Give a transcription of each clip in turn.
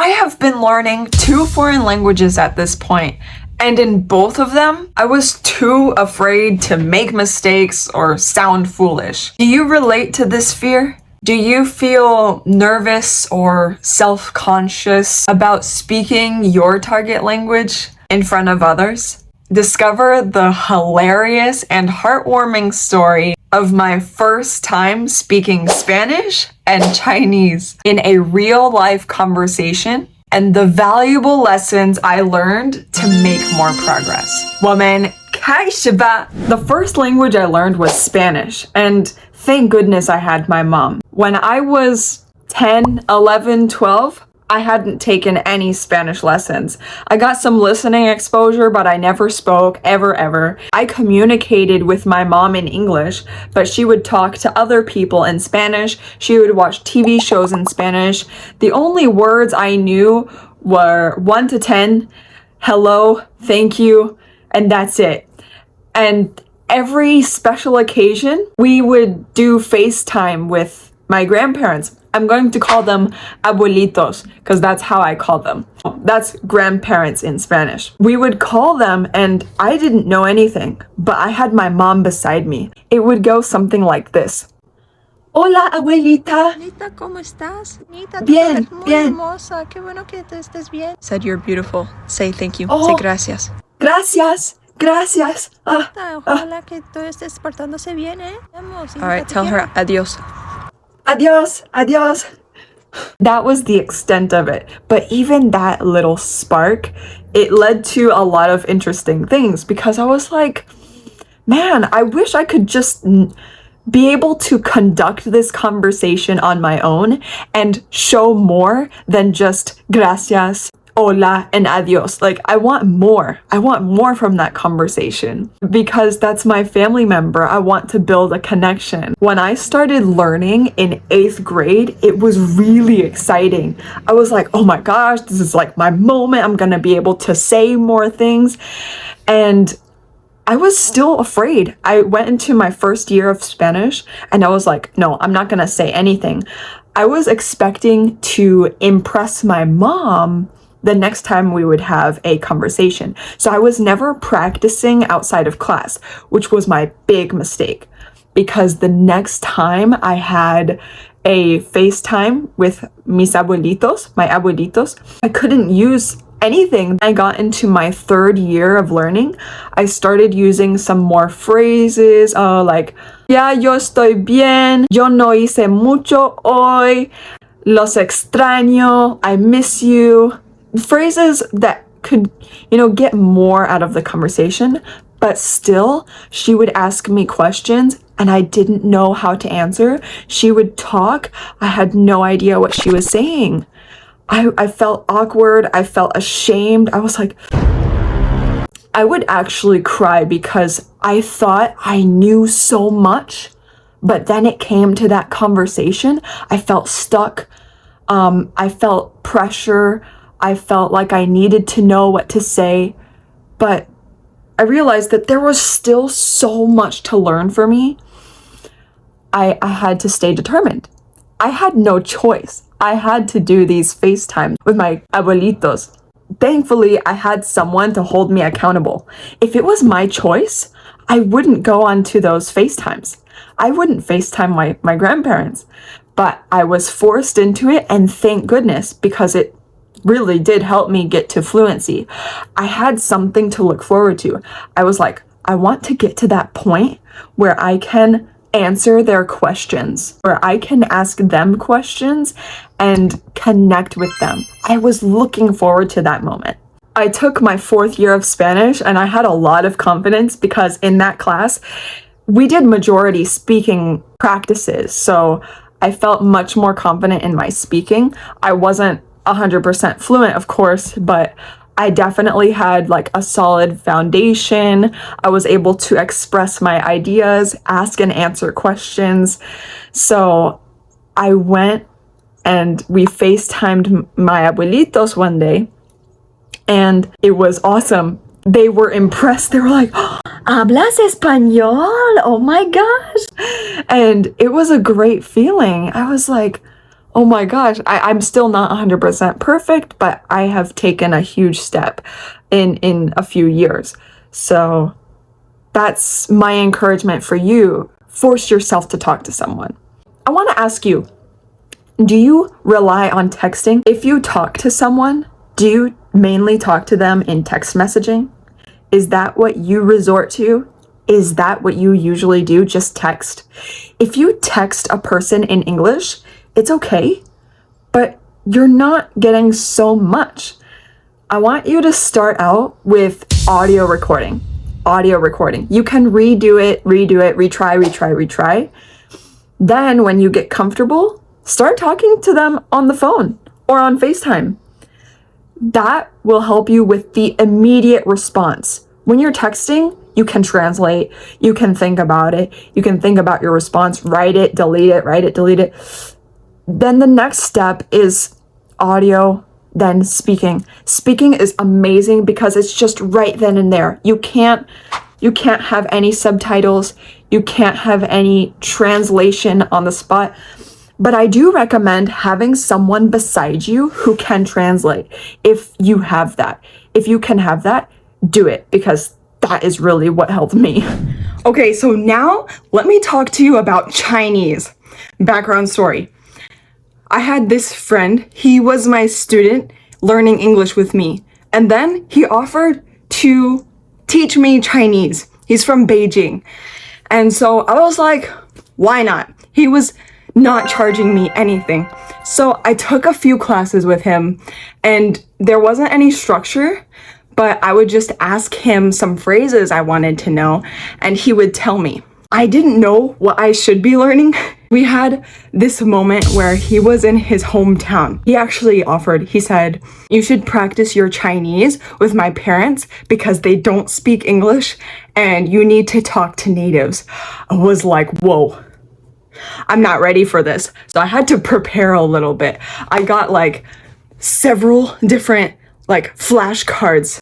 I have been learning 2 foreign languages at this point, and in both of them, I was too afraid to make mistakes or sound foolish. Do you relate to this fear? Do you feel nervous or self-conscious about speaking your target language in front of others? Discover the hilarious and heartwarming story of my first time speaking Spanish and Chinese in a real-life conversation and the valuable lessons I learned to make more progress. 我们开始吧. The first language I learned was Spanish, and thank goodness I had my mom. When I was 10, 11, 12, I hadn't taken any Spanish lessons. I got some listening exposure, but I never spoke, ever. I communicated with my mom in English, but she would talk to other people in Spanish. She would watch TV shows in Spanish. The only words I knew were 1 to 10, hello, thank you, and that's it. And every special occasion, we would do FaceTime with my grandparents. I'm going to call them abuelitos because that's how I call them. That's grandparents in Spanish. We would call them and I didn't know anything, but I had my mom beside me. It would go something like this. Hola, abuelita. Nita, ¿cómo estás? Nita, bien, tú eres muy bien. hermosa. Qué bueno que te estés bien. Said you're beautiful. Say thank you. Oh. Say gracias. Gracias. Gracias. Ojalá que tú estés portándose bien, ¿eh? Vamos, all right, tell her adios. Adios, adios. That was the extent of it. But even that little spark, it led to a lot of interesting things because I was like, man, I wish I could just be able to conduct this conversation on my own and show more than just gracias, hola, and adios. Like, I want more. I want more from that conversation because that's my family member. I want to build a connection. When I started learning in 8th grade, it was really exciting. I was like, oh my gosh, this is like my moment. I'm gonna be able to say more things. And I was still afraid. I went into my first year of Spanish and I was like, no, I'm not gonna say anything. I was expecting to impress my mom the next time we would have a conversation. So I was never practicing outside of class, which was my big mistake because the next time I had a FaceTime with mis abuelitos, my abuelitos, I couldn't use anything. I got into my 3rd year of learning. I started using some more phrases, like, ya yo estoy bien, yo no hice mucho hoy, los extraño, I miss you. Phrases that could, get more out of the conversation, but still, she would ask me questions and I didn't know how to answer. She would talk. I had no idea what she was saying. I felt awkward. I felt ashamed. I was like, I would actually cry because I thought I knew so much, but then it came to that conversation. I felt stuck. I felt pressure. I felt like I needed to know what to say, but I realized that there was still so much to learn for me. I had to stay determined. I had no choice. I had to do these FaceTimes with my abuelitos. Thankfully, I had someone to hold me accountable. If it was my choice, I wouldn't go on to those FaceTimes. I wouldn't FaceTime my grandparents, but I was forced into it, and thank goodness, because it really did help me get to fluency. I had something to look forward to. I was like, I want to get to that point where I can answer their questions, where I can ask them questions and connect with them. I was looking forward to that moment. I took my 4th year of Spanish and I had a lot of confidence because in that class, we did majority speaking practices. So I felt much more confident in my speaking. I wasn't 100% fluent, of course, but I definitely had like a solid foundation. I was able to express my ideas, ask and answer questions. So I went and we FaceTimed my abuelitos one day and it was awesome. They were impressed. They were like, oh, hablas español? Oh my gosh. And it was a great feeling. I was like, oh my gosh, I'm still not 100% perfect, but I have taken a huge step in a few years. So that's my encouragement for you. Force yourself to talk to someone. I want to ask you, do you rely on texting? If you talk to someone, do you mainly talk to them in text messaging? Is that what you resort to? Is that what you usually do? Just text? If you text a person in English, it's okay, but you're not getting so much. I want you to start out with audio recording. Audio recording. You can redo it, retry. Then when you get comfortable, start talking to them on the phone or on FaceTime. That will help you with the immediate response. When you're texting, you can translate, you can think about it, you can think about your response, write it, delete it, write it, delete it. Then the next step is audio, then speaking. Speaking is amazing because it's just right then and there. You can't have any subtitles, you can't have any translation on the spot. But I do recommend having someone beside you who can translate if you have that. If you can have that, do it, because that is really what helped me. Okay, so now let me talk to you about Chinese. Background story. I had this friend, he was my student learning English with me. And then he offered to teach me Chinese. He's from Beijing. And so I was like, why not? He was not charging me anything. So I took a few classes with him and there wasn't any structure, but I would just ask him some phrases I wanted to know and he would tell me. I didn't know what I should be learning. We had this moment where he was in his hometown. He actually offered, he said, you should practice your Chinese with my parents because they don't speak English and you need to talk to natives. I was like, whoa. I'm not ready for this. So I had to prepare a little bit. I got like several different like flashcards,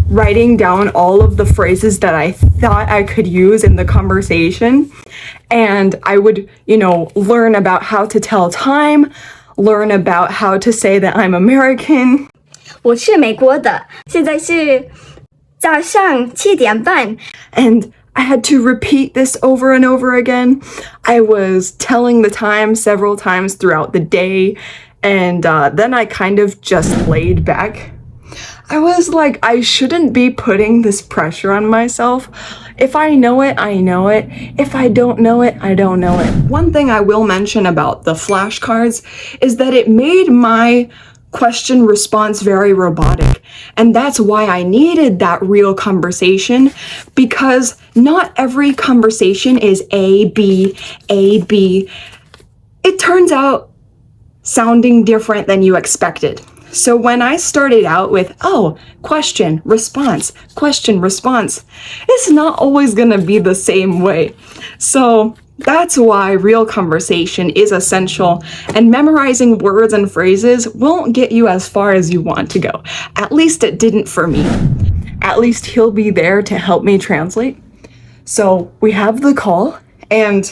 writing down all of the phrases that I thought I could use in the conversation. And I would, learn about how to tell time, learn about how to say that I'm American. 我是美国的，现在是早上7点半。 And I had to repeat this over and over again. I was telling the time several times throughout the day, and then I kind of just laid back. I was like, I shouldn't be putting this pressure on myself. If I know it, I know it. If I don't know it, I don't know it. One thing I will mention about the flashcards is that it made my question response very robotic. And that's why I needed that real conversation, because not every conversation is A, B. It turns out sounding different than you expected. So when I started out with, question, response, it's not always gonna be the same way. So that's why real conversation is essential, and memorizing words and phrases won't get you as far as you want to go. At least it didn't for me. At least he'll be there to help me translate. So we have the call, and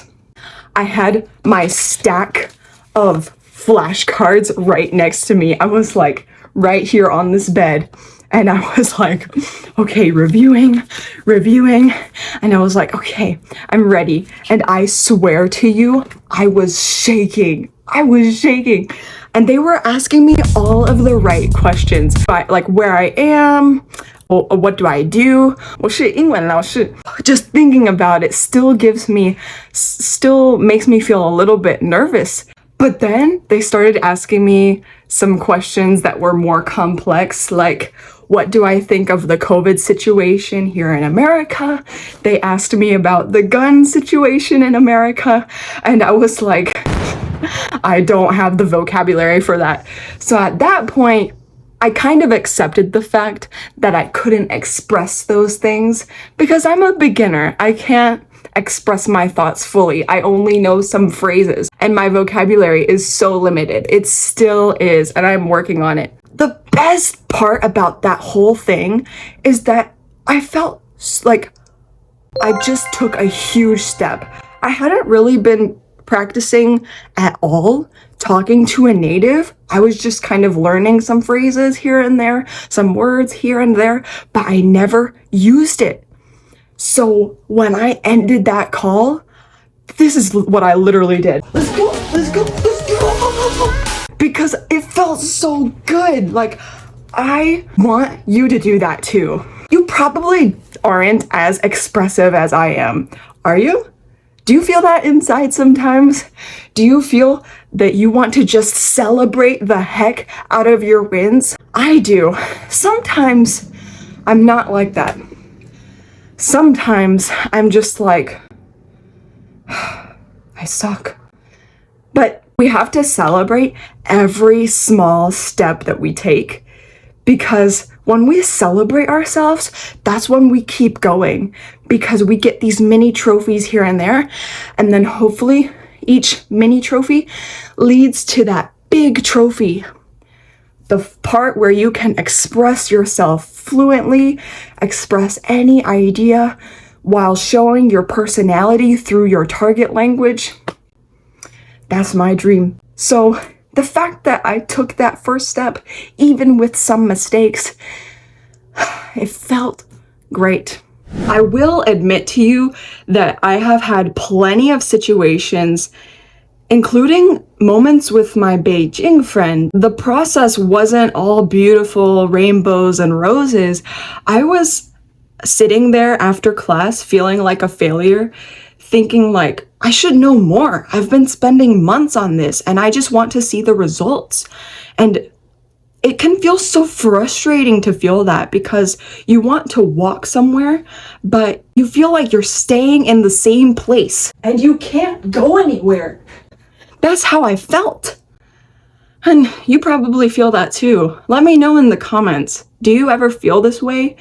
I had my stack of flashcards right next to me. I was like right here on this bed. And I was like, okay, reviewing. And I was like, okay, I'm ready. And I swear to you, I was shaking. And they were asking me all of the right questions. Like where I am, what do I do? 我是英文老师. Just thinking about it still makes me feel a little bit nervous. But then they started asking me some questions that were more complex, like, what do I think of the COVID situation here in America? They asked me about the gun situation in America, and I was like, I don't have the vocabulary for that. So at that point, I kind of accepted the fact that I couldn't express those things because I'm a beginner. I can't express my thoughts fully. I only know some phrases and my vocabulary is so limited. It still is, and I'm working on it. The best part about that whole thing is that I felt like I just took a huge step. I hadn't really been practicing at all talking to a native. I was just kind of learning some phrases here and there, some words here and there, but I never used it. So when I ended that call, this is what I literally did. Let's go, let's go, let's go. Because it felt so good. Like, I want you to do that too. You probably aren't as expressive as I am. Are you? Do you feel that inside sometimes? Do you feel that you want to just celebrate the heck out of your wins? I do. Sometimes I'm not like that. Sometimes I'm just like, I suck. But we have to celebrate every small step that we take, because when we celebrate ourselves, that's when we keep going, because we get these mini trophies here and there, and then hopefully each mini trophy leads to that big trophy. The part where you can express yourself fluently, express any idea while showing your personality through your target language. That's my dream. So the fact that I took that first step, even with some mistakes, it felt great. I will admit to you that I have had plenty of situations, including moments with my Beijing friend. The process wasn't all beautiful rainbows and roses. I was sitting there after class feeling like a failure, thinking like, I should know more. I've been spending months on this and I just want to see the results. And it can feel so frustrating to feel that, because you want to walk somewhere, but you feel like you're staying in the same place and you can't go anywhere. That's how I felt. And you probably feel that too. Let me know in the comments. Do you ever feel this way?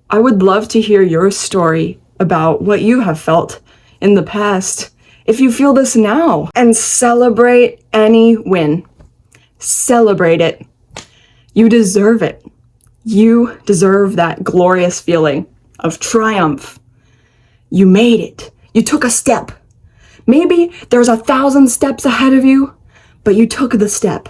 I would love to hear your story about what you have felt in the past, if you feel this now. And celebrate any win. Celebrate it. You deserve it. You deserve that glorious feeling of triumph. You made it. You took a step. Maybe there's 1,000 steps ahead of you, but you took the step.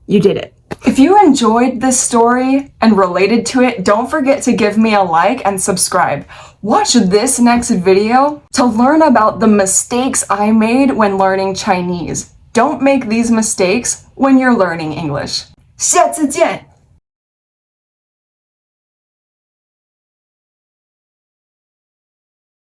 You did it. If you enjoyed this story and related to it, don't forget to give me a like and subscribe. Watch this next video to learn about the mistakes I made when learning Chinese. Don't make these mistakes when you're learning English. 下次见!